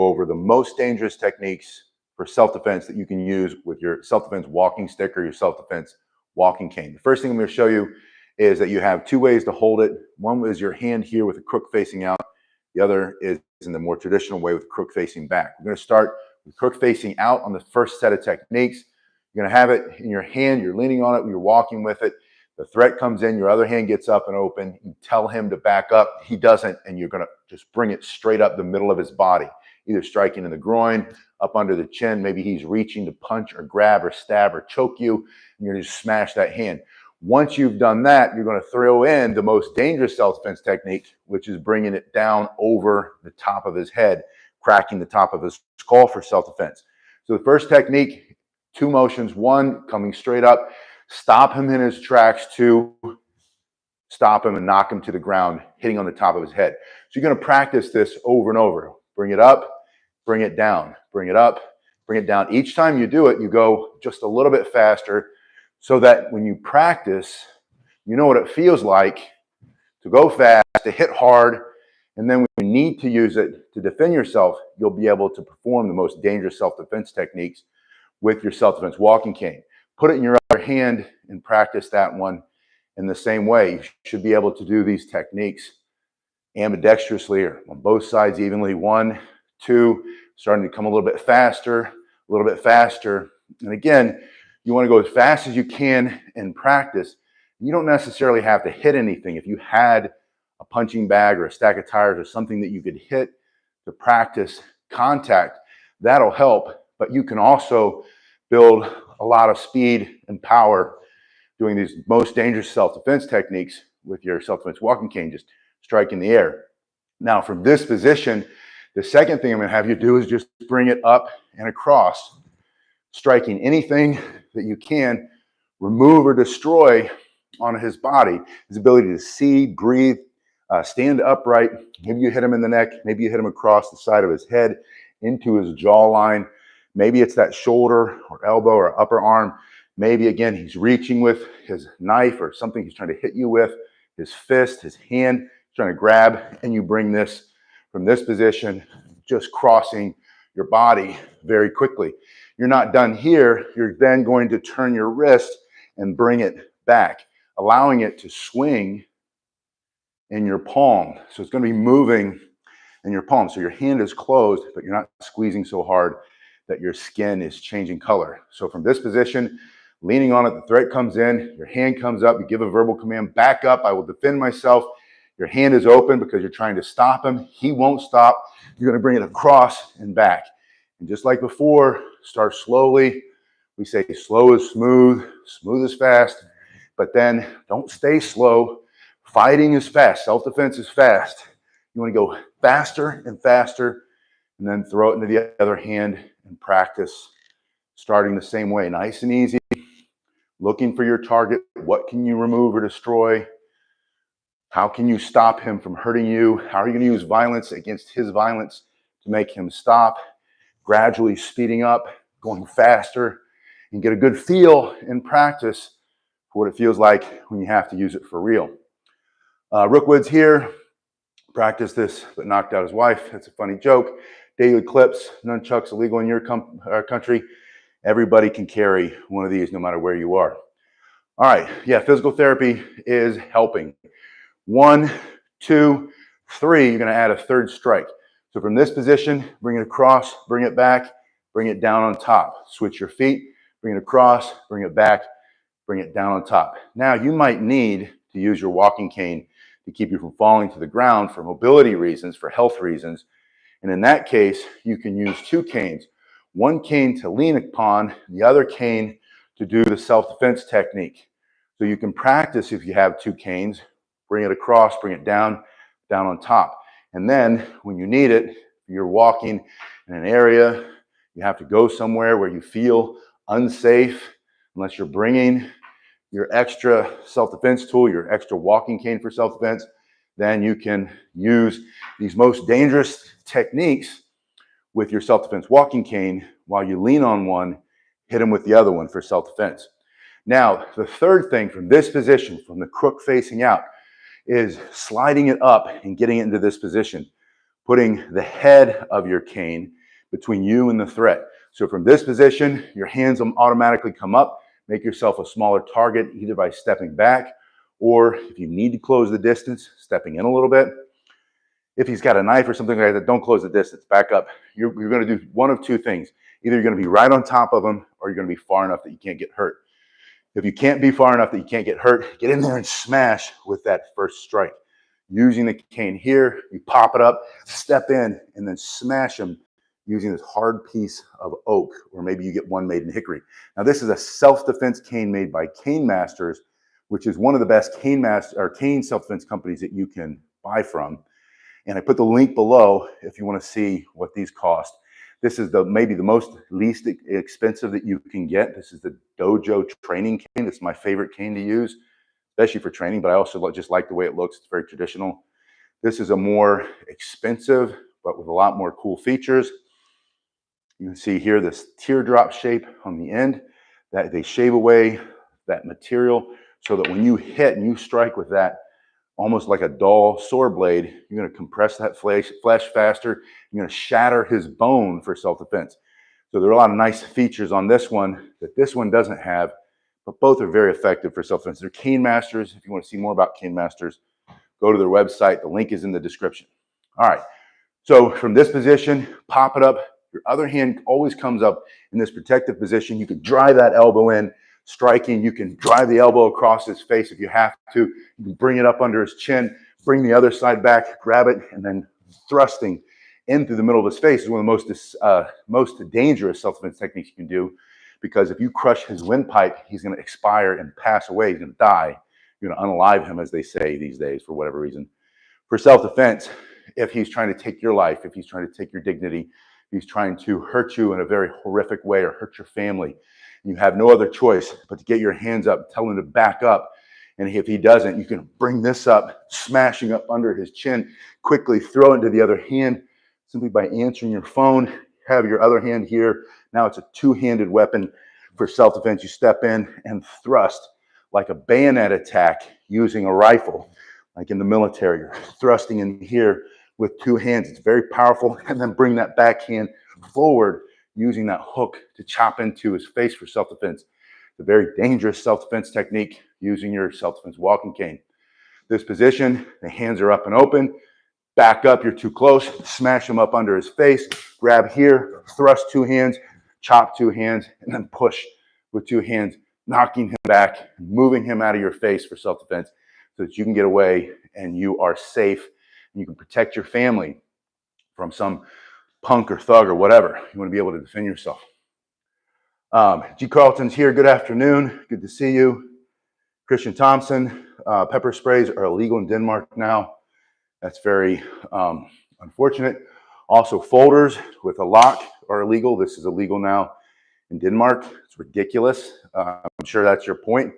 over the most dangerous techniques for self-defense that you can use with your self-defense walking stick or your self-defense walking cane. The first thing I'm going to show you is that you have two ways to hold it. One is your hand here with the crook facing out. The other is in the more traditional way with crook facing back. We're going to start with crook facing out on the first set of techniques. You're going to have it in your hand. You're leaning on it. You're walking with it. The threat comes in. Your other hand gets up and open. You tell him to back up. He doesn't, and you're going to just bring it straight up the middle of his body, either striking in the groin, up under the chin. Maybe he's reaching to punch or grab or stab or choke you, and you're going to just smash that hand. Once you've done that, you're going to throw in the most dangerous self-defense technique, which is bringing it down over the top of his head, cracking the top of his skull for self-defense. So the first technique, two motions. One, coming straight up, stop him in his tracks. Two, stop him and knock him to the ground, hitting on the top of his head. So you're going to practice this over and over. Bring it up, bring it down, bring it up, bring it down. Each time you do it, you go just a little bit faster so that when you practice, you know what it feels like to go fast, to hit hard, and then when you need to use it to defend yourself, you'll be able to perform the most dangerous self-defense techniques with your self-defense walking cane. Put it in your other hand and practice that one in the same way. You should be able to do these techniques ambidextrously or on both sides evenly. 1, 2, starting to come a little bit faster, a little bit faster. And again, you want to go as fast as you can in practice. You don't necessarily have to hit anything. If you had a punching bag or a stack of tires or something that you could hit to practice contact, that'll help. But you can also build a lot of speed and power doing these most dangerous self-defense techniques with your self-defense walking cane, just strike in the air. Now, from this position, the second thing I'm going to have you do is just bring it up and across, striking anything that you can remove or destroy on his body. His ability to see, breathe, stand upright. Maybe you hit him in the neck. Maybe you hit him across the side of his head into his jawline. Maybe it's that shoulder or elbow or upper arm. Maybe, again, he's reaching with his knife or something he's trying to hit you with, his fist, his hand, he's trying to grab, and you bring this from this position, just crossing your body very quickly. You're not done here. You're then going to turn your wrist and bring it back, allowing it to swing in your palm. So it's going to be moving in your palm. So your hand is closed, but you're not squeezing so hard that your skin is changing color. So from this position, leaning on it, the threat comes in, your hand comes up, you give a verbal command, back up, I will defend myself. Your hand is open because you're trying to stop him. He won't stop. You're going to bring it across and back. And just like before, start slowly. We say slow is smooth, smooth is fast, but then don't stay slow. Fighting is fast. Self-defense is fast. You want to go faster and faster, and then throw it into the other hand and practice starting the same way. Nice and easy. Looking for your target. What can you remove or destroy? How can you stop him from hurting you? How are you going to use violence against his violence to make him stop? Gradually speeding up, going faster, and get a good feel in practice for what it feels like when you have to use it for real. Rookwood's here. Practiced this, but knocked out his wife. That's a funny joke. Daily clips, nunchucks illegal in your country. Everybody can carry one of these no matter where you are. All right, yeah, physical therapy is helping. 1, 2, 3, you're going to add a third strike. So from this position, bring it across, bring it back, bring it down on top. Switch your feet, bring it across, bring it back, bring it down on top. Now you might need to use your walking cane to keep you from falling to the ground for mobility reasons, for health reasons. And in that case, you can use two canes. One cane to lean upon, the other cane to do the self-defense technique. So you can practice if you have two canes, bring it across, bring it down, down on top. And then when you need it, you're walking in an area, you have to go somewhere where you feel unsafe, unless you're bringing your extra self-defense tool, your extra walking cane for self-defense, then you can use these most dangerous techniques with your self-defense walking cane while you lean on one, hit him with the other one for self-defense. Now, the third thing from this position, from the crook facing out, is sliding it up and getting it into this position. putting the head of your cane between you and the threat. So from this position, your hands will automatically come up. Make yourself a smaller target, either by stepping back, or if you need to close the distance, stepping in a little bit. If he's got a knife or something like that, don't close the distance, back up. You're going to do one of two things. Either you're going to be right on top of him, or you're going to be far enough that you can't get hurt. If you can't be far enough that you can't get hurt, get in there and smash with that first strike. Using the cane here, you pop it up, step in, and then smash him using this hard piece of oak, or maybe you get one made in hickory. Now, this is a self-defense cane made by Cane Masters, which is one of the best cane self-defense companies that you can buy from. And I put the link below if you want to see what these cost. This is maybe the least expensive that you can get. This is the Dojo training cane. It's my favorite cane to use, especially for training, but I also just like the way it looks. It's very traditional. This is a more expensive, but with a lot more cool features. You can see here this teardrop shape on the end, that they shave away that material so that when you hit and you strike with that, almost like a dull sword blade, you're going to compress that flesh faster. You're going to shatter his bone for self-defense. So there are a lot of nice features on this one that this one doesn't have, but both are very effective for self-defense. They're Cane Masters. If you want to see more about Cane Masters, go to their website. The link is in the description. All right. So from this position, pop it up. Your other hand always comes up in this protective position. You can drive that elbow in, striking. You can drive the elbow across his face if you have to. You can bring it up under his chin, bring the other side back, grab it, and then thrusting in through the middle of his face is one of the most dangerous self-defense techniques you can do, because if you crush his windpipe, he's going to expire and pass away. He's going to die. You're going to unalive him, as they say these days, for whatever reason. For self-defense, if he's trying to take your life, if he's trying to take your dignity, if he's trying to hurt you in a very horrific way or hurt your family, and you have no other choice but to get your hands up, tell him to back up. And if he doesn't, you can bring this up, smashing up under his chin, quickly throw it into the other hand, simply by answering your phone. Have your other hand here. Now it's a two-handed weapon for self-defense. You step in and thrust like a bayonet attack using a rifle, like in the military. You're thrusting in here with two hands. It's very powerful. And then bring that backhand forward using that hook to chop into his face for self-defense. It's a very dangerous self-defense technique using your self-defense walking cane. This position, the hands are up and open. Back up, you're too close. Smash him up under his face. Grab here, thrust two hands, chop two hands, and then push with two hands, knocking him back, moving him out of your face for self-defense so that you can get away and you are safe and you can protect your family from some punk or thug or whatever. You want to be able to defend yourself. G. Carlton's here. Good afternoon. Good to see you. Christian Thompson. Pepper sprays are illegal in Denmark now. That's very unfortunate. Also, folders with a lock are illegal. This is illegal now in Denmark. It's ridiculous. I'm sure that's your point.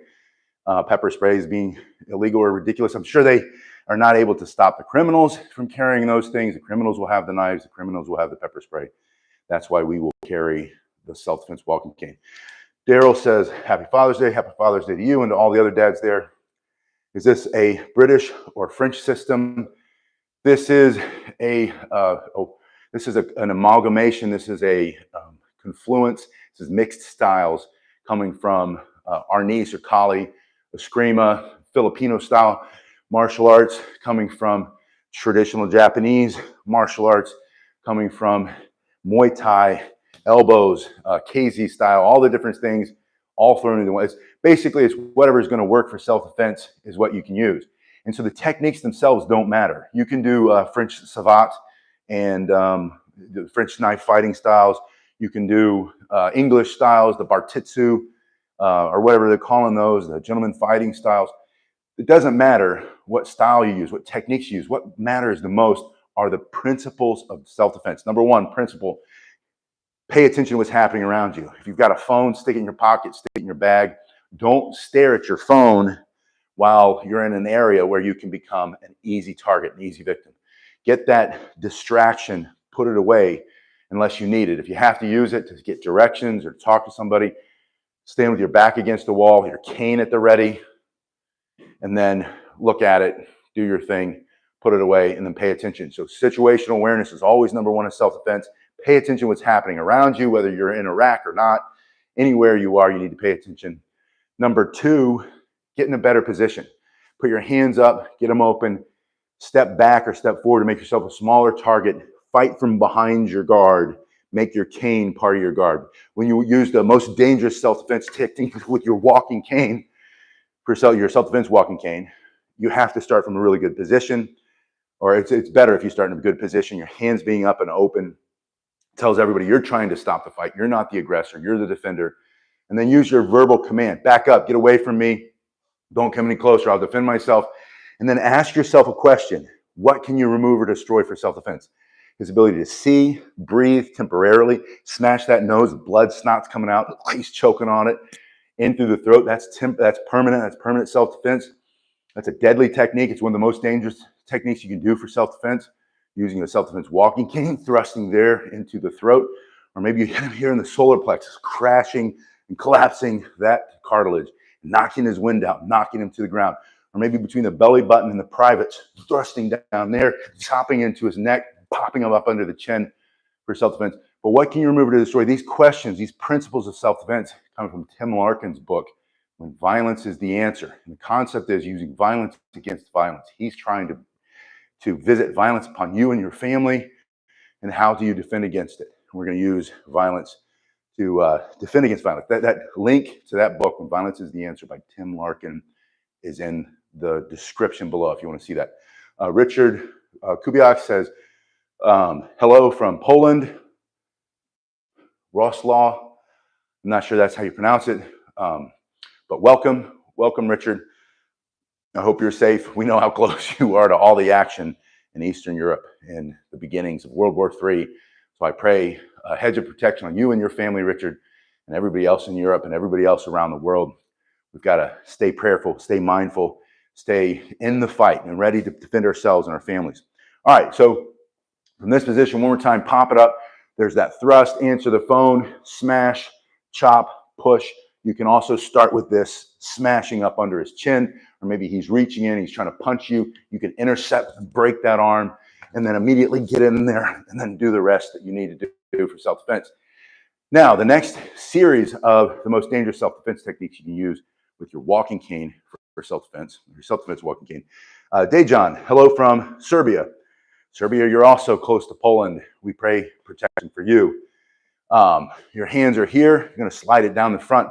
Pepper sprays being illegal or ridiculous. I'm sure they are not able to stop the criminals from carrying those things. The criminals will have the knives. The criminals will have the pepper spray. That's why we will carry the self-defense walking cane. Daryl says, Happy Father's Day. Happy Father's Day to you and to all the other dads there. Is this a British or French system? This is an amalgamation. This is a confluence. This is mixed styles coming from Arnis or Kali, Eskrima, Filipino style martial arts, coming from traditional Japanese martial arts, coming from Muay Thai, elbows, KZ style, all the different things, all thrown into one. Basically, it's whatever is going to work for self-defense is what you can use. And so the techniques themselves don't matter. You can do French savate and the French knife fighting styles. You can do English styles, the Bartitsu, or whatever they're calling those, the gentleman fighting styles. It doesn't matter what style you use, what techniques you use. What matters the most are the principles of self-defense. Number one principle, pay attention to what's happening around you. If you've got a phone, stick it in your pocket, stick it in your bag. Don't stare at your phone while you're in an area where you can become an easy target, an easy victim. Get that distraction, put it away unless you need it. If you have to use it to get directions or talk to somebody, stand with your back against the wall, your cane at the ready, and then look at it, do your thing, put it away, and then pay attention. So situational awareness is always number one in self-defense. Pay attention to what's happening around you, whether you're in Iraq or not. Anywhere you are, you need to pay attention. Number two, get in a better position. Put your hands up, get them open, step back or step forward to make yourself a smaller target. Fight from behind your guard. Make your cane part of your guard. When you use the most dangerous self-defense technique with your walking cane, for your self-defense walking cane, you have to start from a really good position, or it's better if you start in a good position. Your hands being up and open tells everybody you're trying to stop the fight. You're not the aggressor. You're the defender. And then use your verbal command. Back up. Get away from me. Don't come any closer. I'll defend myself. And then ask yourself a question. What can you remove or destroy for self-defense? His ability to see, breathe temporarily, smash that nose, blood snot's coming out, he's choking on it, in through the throat. That's permanent. That's permanent self-defense. That's a deadly technique. It's one of the most dangerous techniques you can do for self-defense, using a self-defense walking cane, thrusting there into the throat. Or maybe you hit him here in the solar plexus, crashing and collapsing that cartilage, knocking his wind out, knocking him to the ground. Or maybe between the belly button and the privates, thrusting down there, chopping into his neck, popping him up under the chin for self-defense. But what can you remove to destroy? These questions, these principles of self-defense come from Tim Larkin's book, When Violence is the Answer. And the concept is using violence against violence. He's trying to visit violence upon you and your family, and how do you defend against it? We're going to use violence to defend against violence. That link to that book, When Violence is the Answer, by Tim Larkin, is in the description below if you want to see that. Richard Kubiak says, hello from Poland. Roslaw, I'm not sure that's how you pronounce it, but welcome, Richard. I hope you're safe. We know how close you are to all the action in Eastern Europe in the beginnings of World War III. So I pray a hedge of protection on you and your family, Richard, and everybody else in Europe and everybody else around the world. We've got to stay prayerful, stay mindful, stay in the fight and ready to defend ourselves and our families. All right, so from this position, one more time, pop it up. There's that thrust, answer the phone, smash, chop, push. You can also start with this smashing up under his chin, or maybe he's reaching in, he's trying to punch you. You can intercept, break that arm, and then immediately get in there and then do the rest that you need to do for self-defense. Now, the next series of the most dangerous self-defense techniques you can use with your walking cane for self-defense, your self-defense walking cane. Dejan, hello from Serbia. Serbia, you're also close to Poland. We pray protection for you. Your hands are here. You're going to slide it down the front.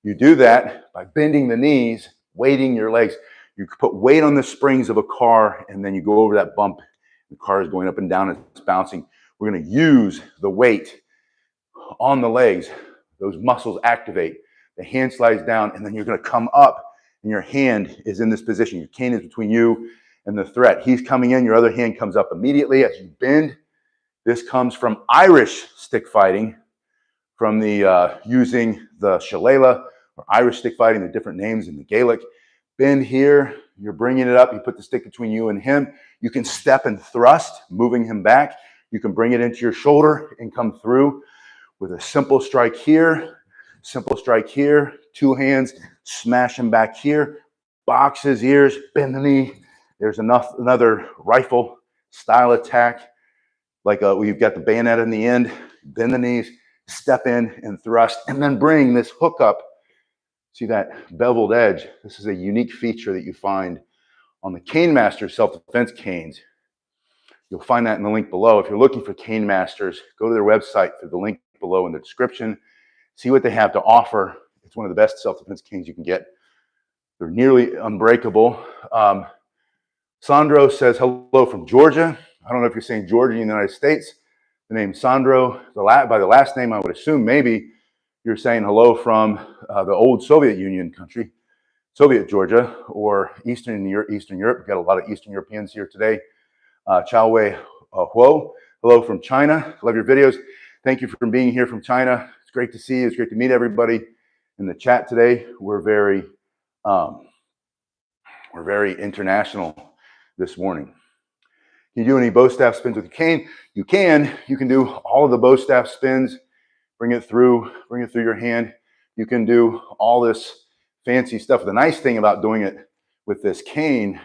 You do that by bending the knees, weighting your legs. You put weight on the springs of a car, and then you go over that bump. The car is going up and down and it's bouncing. We're going to use the weight on the legs. Those muscles activate. The hand slides down, and then you're going to come up, and your hand is in this position. Your cane is between you and the threat. He's coming in. Your other hand comes up immediately as you bend. This comes from Irish stick fighting, from the using the shillelagh or Irish stick fighting, the different names in the Gaelic. Bend here. You're bringing it up. You put the stick between you and him. You can step and thrust, moving him back. You can bring it into your shoulder and come through with a simple strike here, two hands, smash him back here, box his ears, bend the knee. There's another rifle style attack, like we've got the bayonet in the end, bend the knees, step in and thrust, and then bring this hook up. See that beveled edge? This is a unique feature that you find on the Cane Master self-defense canes. You'll find that in the link below. If you're looking for Cane Masters, go to their website through the link below in the description. See what they have to offer. It's one of the best self-defense canes you can get. They're nearly unbreakable. Sandro says hello from Georgia. I don't know if you're saying Georgia in the United States. The name Sandro, by the last name, I would assume maybe you're saying hello from the old Soviet Union country, Soviet Georgia, or Eastern Europe. We've got a lot of Eastern Europeans here today. Chao Wei Huo, hello from China. Love your videos. Thank you for being here from China. It's great to see you. It's great to meet everybody in the chat today. We're very international this morning. Can you do any bow staff spins with your cane? You can. You can do all of the bow staff spins. Bring it through your hand. You can do all this fancy stuff. The nice thing about doing it with this cane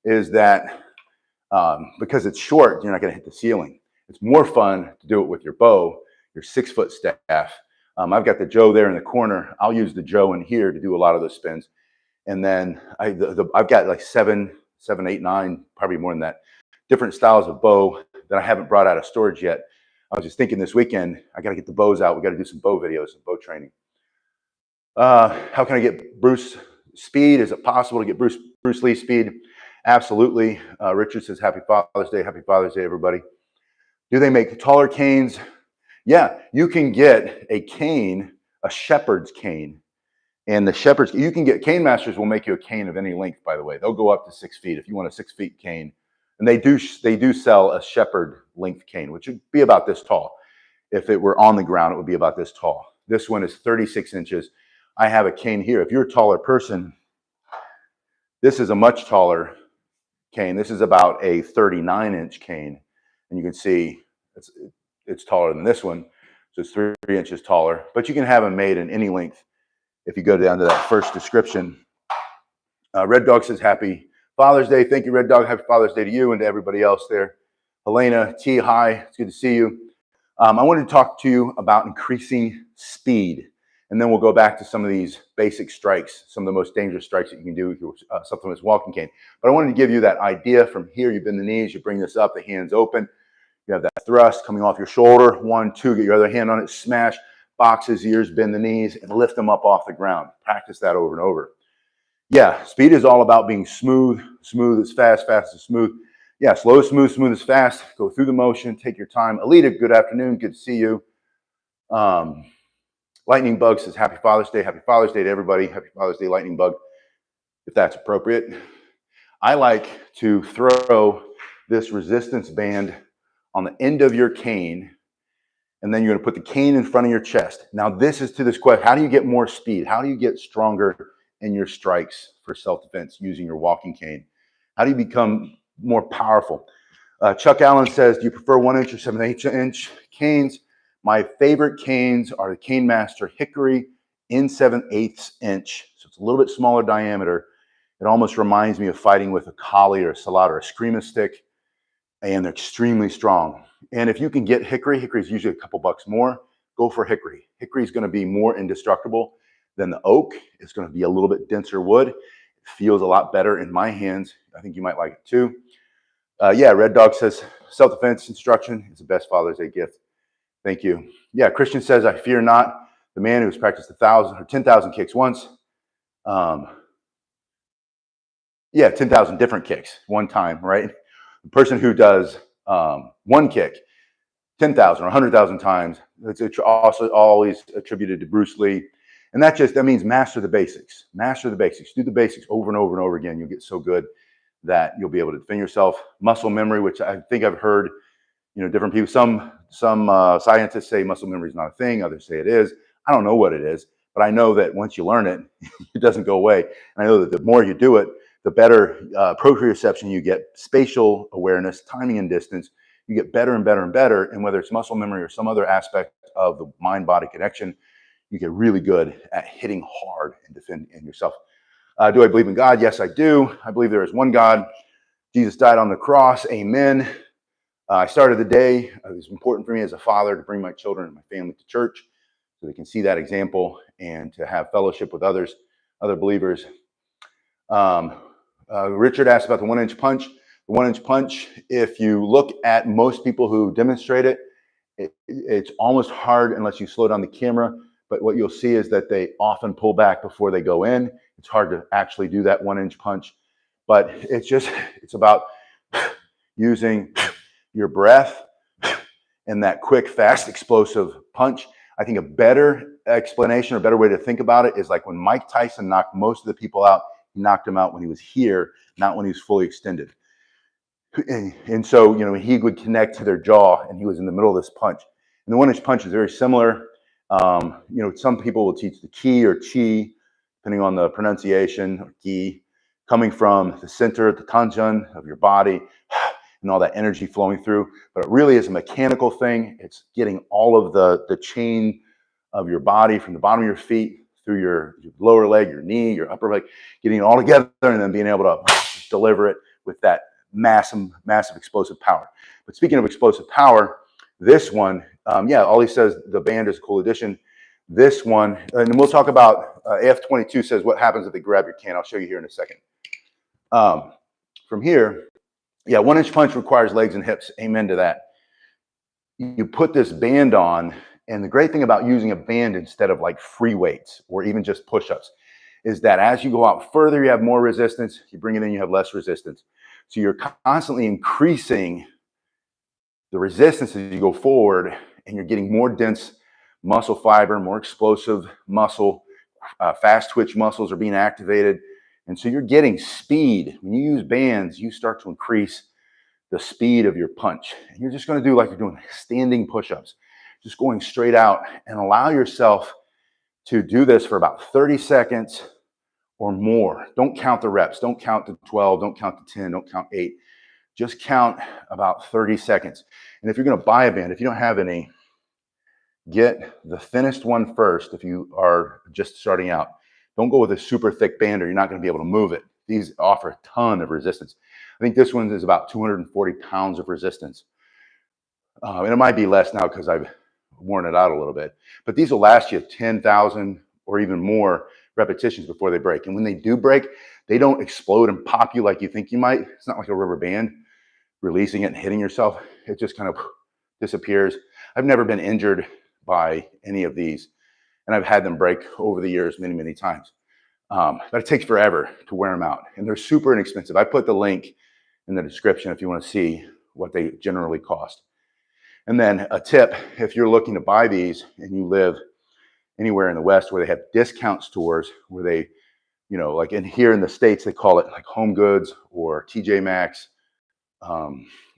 is that Because it's short, you're not going to hit the ceiling. It's more fun to do it with your bow, your 6-foot staff. I've got the Joe there in the corner. I'll use the Joe in here to do a lot of those spins. And then I've got like 7, 8, 9, probably more than that, different styles of bow that I haven't brought out of storage yet. I was just thinking this weekend, I got to get the bows out. We got to do some bow videos, some bow training. How can I get Bruce speed? Is it possible to get Bruce Lee speed? Absolutely. Richard says, Happy Father's Day. Happy Father's Day, everybody. Do they make taller canes? Yeah, you can get a cane, a shepherd's cane. And the shepherds, you can get, Cane Masters will make you a cane of any length, by the way. They'll go up to 6 feet if you want a 6 feet cane. And they do sell a shepherd length cane, which would be about this tall. If it were on the ground, it would be about this tall. This one is 36 inches. I have a cane here. If you're a taller person, this is a much taller cane. This is about a 39-inch cane. And you can see it's taller than this one. So it's 3 inches taller. But you can have them made in any length. If you go down to that first description. Red Dog says, Happy Father's Day. Thank you, Red Dog. Happy Father's Day to you and to everybody else there. Helena T, hi. It's good to see you. I wanted to talk to you about increasing speed. And then we'll go back to some of these basic strikes, some of the most dangerous strikes that you can do with your supplement's walking cane. But I wanted to give you that idea from here. You bend the knees, you bring this up, the hands open. You have that thrust coming off your shoulder. 1, 2, get your other hand on it, smash, box his ears, bend the knees, and lift them up off the ground. Practice that over and over. Yeah, speed is all about being smooth. Smooth is fast, fast is smooth. Yeah, slow is smooth, smooth is fast. Go through the motion, take your time. Alita, good afternoon, good to see you. Lightning Bug says, Happy Father's Day. Happy Father's Day to everybody. Happy Father's Day, Lightning Bug, if that's appropriate. I like to throw this resistance band on the end of your cane, and then you're going to put the cane in front of your chest. Now, this is to this question, how do you get more speed? How do you get stronger in your strikes for self-defense using your walking cane? How do you become more powerful? Chuck Allen says, do you prefer 1-inch or 7/8 canes? My favorite canes are the Cane Master Hickory in 7/8 inch. So it's a little bit smaller diameter. It almost reminds me of fighting with a collie or a salad or a screamer stick. And they're extremely strong. And if you can get Hickory, Hickory is usually a couple bucks more, go for Hickory. Hickory is going to be more indestructible than the oak. It's going to be a little bit denser wood. It feels a lot better in my hands. I think you might like it too. Yeah, Red Dog says, self-defense instruction is the best Father's Day gift. Thank you. Yeah, Christian says, I fear not the man who has practiced 1,000 or 10,000 kicks once. Yeah, 10,000 different kicks one time, right? The person who does one kick 10,000 or 100,000 times, it's also always attributed to Bruce Lee. And that means master the basics. Master the basics. Do the basics over and over and over again. You'll get so good that you'll be able to defend yourself. Muscle memory, which I think I've heard, different people. Some scientists say muscle memory is not a thing. Others say it is. I don't know what it is, but I know that once you learn it, it doesn't go away. And I know that the more you do it, the better proprioception you get, spatial awareness, timing and distance. You get better and better and better. And whether it's muscle memory or some other aspect of the mind-body connection, you get really good at hitting hard and defending yourself. Do I believe in God? Yes, I do. I believe there is one God. Jesus died on the cross. Amen. I started the day. It was important for me as a father to bring my children and my family to church so they can see that example and to have fellowship with others, other believers. Richard asked about the 1-inch punch. The 1-inch punch, if you look at most people who demonstrate it, it's almost hard unless you slow down the camera. But what you'll see is that they often pull back before they go in. It's hard to actually do that 1-inch punch. But it's about using your breath and that quick, fast, explosive punch. I think a better explanation or better way to think about it is like when Mike Tyson knocked most of the people out, he knocked them out when he was here, not when he was fully extended. And so, he would connect to their jaw and he was in the middle of this punch. And the 1-inch punch is very similar. Some people will teach the ki or chi, depending on the pronunciation, or ki, coming from the center, the tanjun of your body, and all that energy flowing through. But it really is a mechanical thing. It's getting all of the chain of your body from the bottom of your feet through your lower leg, your knee, your upper leg, getting it all together and then being able to deliver it with that massive explosive power. But speaking of explosive power, this one, yeah, Ollie says the band is a cool addition. This one, and we'll talk about AF22 says what happens if they grab your can. I'll show you here in a second. From here, yeah, 1-inch punch requires legs and hips. Amen to that. You put this band on, and the great thing about using a band instead of like free weights or even just push-ups is that as you go out further, you have more resistance. You bring it in, you have less resistance. So you're constantly increasing the resistance as you go forward, and you're getting more dense muscle fiber, more explosive muscle, fast twitch muscles are being activated. And so you're getting speed. When you use bands, you start to increase the speed of your punch. And you're just going to do like you're doing standing push-ups, just going straight out, and allow yourself to do this for about 30 seconds or more. Don't count the reps. Don't count to 12. Don't count to 10. Don't count 8. Just count about 30 seconds. And if you're going to buy a band, if you don't have any, get the thinnest one first if you are just starting out. Don't go with a super thick band or you're not going to be able to move it. These offer a ton of resistance. I think this one is about 240 pounds of resistance. And it might be less now because I've worn it out a little bit. But these will last you 10,000 or even more repetitions before they break. And when they do break, they don't explode and pop you like you think you might. It's not like a rubber band, releasing it and hitting yourself. It just kind of disappears. I've never been injured by any of these, and I've had them break over the years many times. But it takes forever to wear them out, and they're super inexpensive. I put the link in the description if you want to see what they generally cost. And then a tip, if you're looking to buy these and you live anywhere in the West where they have discount stores where they, you know, like here in the States, they call it like Home Goods or TJ Maxx,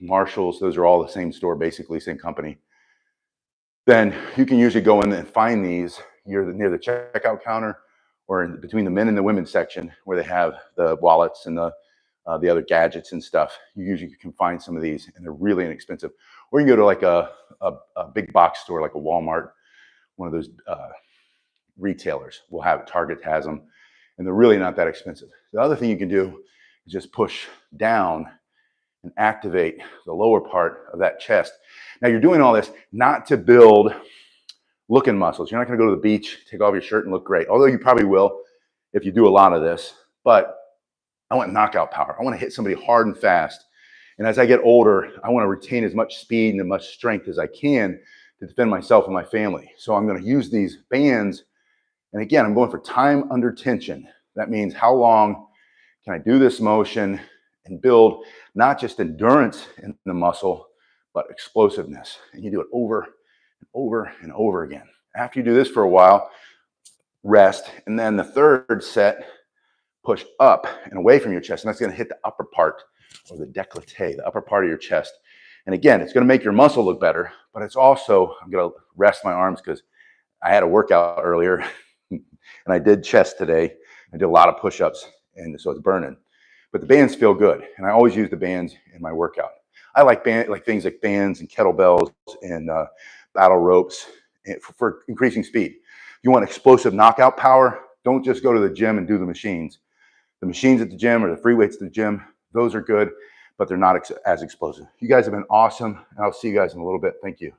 Marshalls. Those are all the same store, basically same company. Then you can usually go in and find these near the checkout counter or between the men and the women's section where they have the wallets and the other gadgets and stuff. You usually can find some of these, and they're really inexpensive. Or you can go to like a big box store like a Walmart, one of those retailers will have it. Target has them, and they're really not that expensive. The other thing you can do is just push down and activate the lower part of that chest. Now you're doing all this not to build looking muscles. You're not going to go to the beach, take off your shirt and look great. Although you probably will if you do a lot of this. But I want knockout power. I want to hit somebody hard and fast. And as I get older, I want to retain as much speed and as much strength as I can to defend myself and my family. So I'm going to use these bands. And again, I'm going for time under tension. That means how long can I do this motion and build not just endurance in the muscle, but explosiveness. And you do it over and over and over again. After you do this for a while, rest. And then the third set, push up and away from your chest. And that's going to hit the upper part or the décolleté, the upper part of your chest. And again, it's going to make your muscle look better, but it's also, I'm going to rest my arms because I had a workout earlier and I did chest today. I did a lot of push-ups, and so it's burning. But the bands feel good, and I always use the bands in my workout. I like things like bands and kettlebells and battle ropes for increasing speed. If you want explosive knockout power, don't just go to the gym and do the machines. The machines at the gym or the free weights at the gym, those are good, but they're not as explosive. You guys have been awesome, and I'll see you guys in a little bit. Thank you.